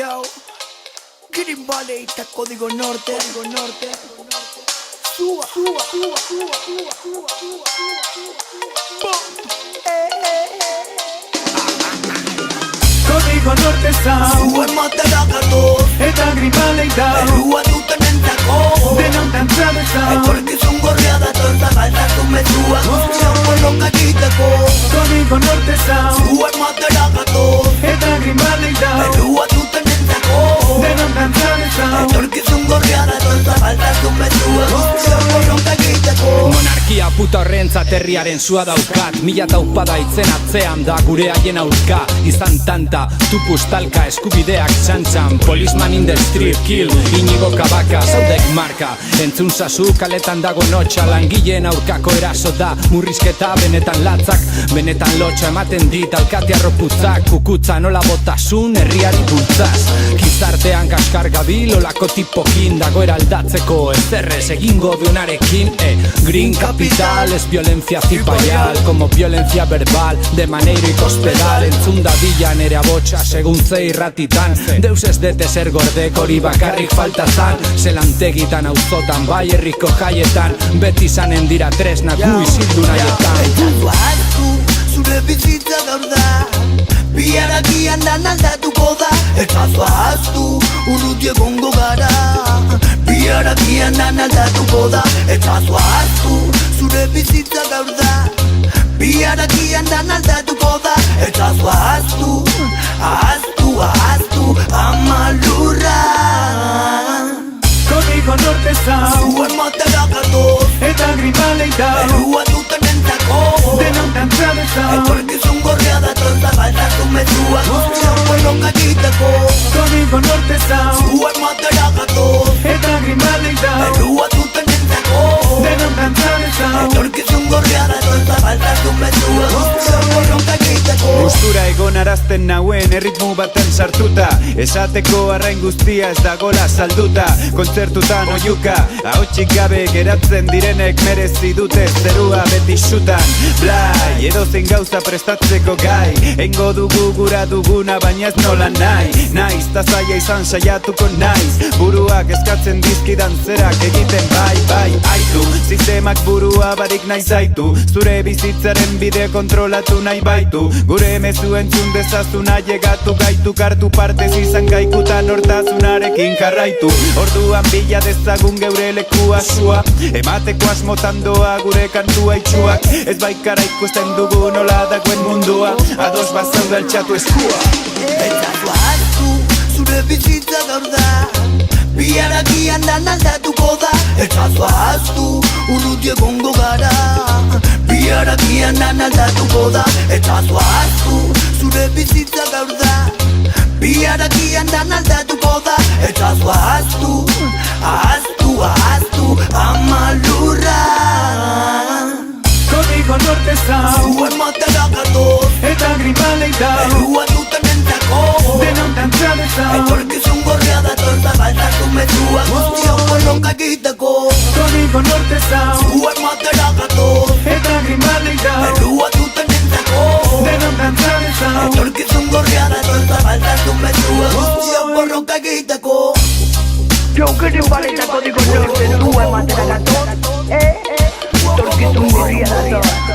Yo, Green Valley está Código Norte. Suba. Código Norte Sound Zuen materakato eta Green Valley da errua dutenentzako denontantzat sound. Etorkizun gorria dator zabaltatu mezua guztiak borroka egiteko Código Norte Sound Zuen materakato eta Green Valley da errua dutenentzako denontantzat sound. Etorkizun gorria dator zabaltatu mezua guztiak borroka egiteko Monarkia puta horrentzat herriaren sua daukat. Mila taupada itzen atzean da gure haien aurka. Izan tanta, tupus talka, eskubideak txantxan. Policeman in the street, kill, Inigo Kabaka, zaudek marka. Entzun zazu kaletan dago notxa, langileen aurkako eraso da. Murrizketa benetan latzak, benetan lotxa ematen dit alkatea roputzak. Kukutza nola botasun herriari bultzaz. Gizartean kaskar gabil olako tipokin dago eraldatzeko ezerrez egingo duenarekin. Green Capital es violencia cipaial como violencia verbal de maneiro y cospedal. Entzun dadila nere abotxa segun ze irratitan. Deus ez dete zer gordek hori bakarrik faltazan. Zelantegitan auzotan bai herriko jaietan. Beti izanen dira tresna gu izildu nahietan. Etxatu ahaztu, zure bizitza gaur da Biharakian dan aldatuko da Etxatu ahaztu, urruti egongo gara Biharakian dan aldatuko da Etxatu ahaztu, zure bizitza gaur da Biharakian dan aldatuko da Etxatu ahaztu, amalurra Código Norte Sound Zuen materakato eta Green Valley da errua dutenentzako denontantzat sound. Etorkizun gorria dator zabaltatu mezua guztiak borroka egiteko Código Norte Sound Zuen materakato eta Green Valley da errua dutenentzako denontantzat sound. Etorkizun gorria dator zabaltatu mezua guztiak borroka egiteko Gustura egon arazten nauen erritmu baten sartuta Esateko arrain guztia ez dagola salduta Kontzertutan oiuka, ahotsik gabe geratzen direnek merezi dute zerua beti xutan Blai, edozein gauza prestatzeko gai Eingo dugu gura duguna baina ez nola nahi Naiz, ta zaila izan saiatuko naiz Buruak eskatzen dizkidan zerak egiten bai Aitu, sistemak burua barik nahi zaitu Zure bizitzaren bide kontrolatu nahi baitu Gure mezu entzun dezazun ailegatu gaitu Kartu partez izan gaikutan hortazunarekin jarraitu Orduan bila dezagun geure lekua sua Emateko asmotan doa gure kantua itxuak Ez baikara ikusten dugu nola dagoen mundua Ados bazaude altxatu eskua Etxatu ahaztu, zure bizitza gaur da Biharakian dan aldatuko da Etxatu ahaztu, urruti egongo gara Biharakian dan aldatuko da Etxatu ahaztu, zure bizitza gaur da Biharakian dan aldatuko da Etxatu ahaztu, amalurra Código Norte Sound Zuen materakato eta Green Valley da errua dutenentzako denontantzat sound. Etorkizun gorria dator zabaltatu mezua guztiak borroka egiteko Código Norte Sound Zuen materakato eta Green Valley da errua dutenentzako denontantzat sound. Etorkizun gorria dator zabaltatu mezua guztiak borroka egiteko Yo Green Valley eta Código Norte zuen materakato Etorkizun gorria dator